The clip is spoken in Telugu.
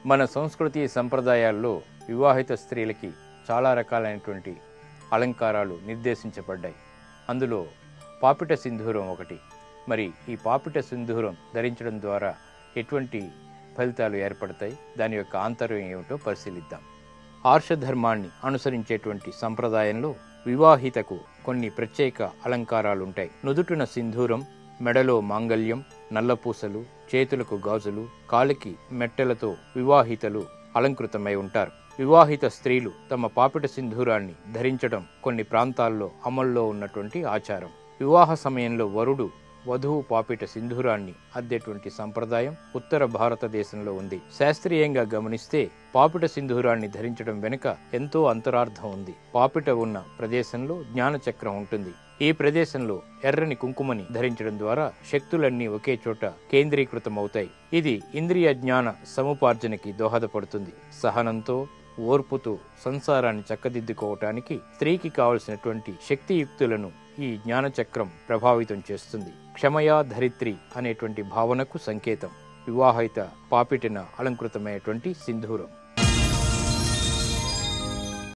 మన సంస్కృతి సంప్రదాయాల్లో వివాహిత స్త్రీలకి చాలా రకాలైనటువంటి అలంకారాలు నిర్దేశించబడ్డాయి. అందులో పాపిట సింధూరం ఒకటి. మరి ఈ పాపిట సింధూరం ధరించడం ద్వారా ఎటువంటి ఫలితాలు ఏర్పడతాయి, దాని యొక్క ఆంతర్యం ఏమిటో పరిశీలిద్దాం. ఆర్షధర్మాన్ని అనుసరించేటువంటి సంప్రదాయంలో వివాహితకు కొన్ని ప్రత్యేక అలంకారాలుంటాయి. నుదుటిన సింధూరం, మెడలో మాంగల్యం, నల్లపూసలు, చేతులకు గాజులు, కాలికి మెట్టెలతో వివాహితలు అలంకృతమై ఉంటారు. వివాహిత స్త్రీలు తమ పాపిట సింధూరాన్ని ధరించడం కొన్ని ప్రాంతాల్లో అమల్లో ఉన్నటువంటి ఆచారం. వివాహ సమయంలో వరుడు వధువు పాపిట సింధూరాన్ని అద్దేటువంటి సంప్రదాయం ఉత్తర భారతదేశంలో ఉంది. శాస్త్రీయంగా గమనిస్తే పాపిట సింధూరాన్ని ధరించడం వెనుక ఎంతో అంతరార్థం ఉంది. పాపిట ఉన్న ప్రదేశంలో జ్ఞానచక్రం ఉంటుంది. ఈ ప్రదేశంలో ఎర్రని కుంకుమని ధరించడం ద్వారా శక్తులన్నీ ఒకే చోట కేంద్రీకృతమవుతాయి. ఇది ఇంద్రియ జ్ఞాన సముపార్జనకి దోహదపడుతుంది. సహనంతో, ఓర్పుతో సంసారాన్ని చక్కదిద్దుకోవటానికి స్త్రీకి కావలసినటువంటి శక్తియుక్తులను ఈ జ్ఞానచక్రం ప్రభావితం చేస్తుంది. క్షమయా ధరిత్రి అనేటువంటి భావనకు సంకేతం వివాహిత పాపిటిన అలంకృతమైనటువంటి సింధూరం.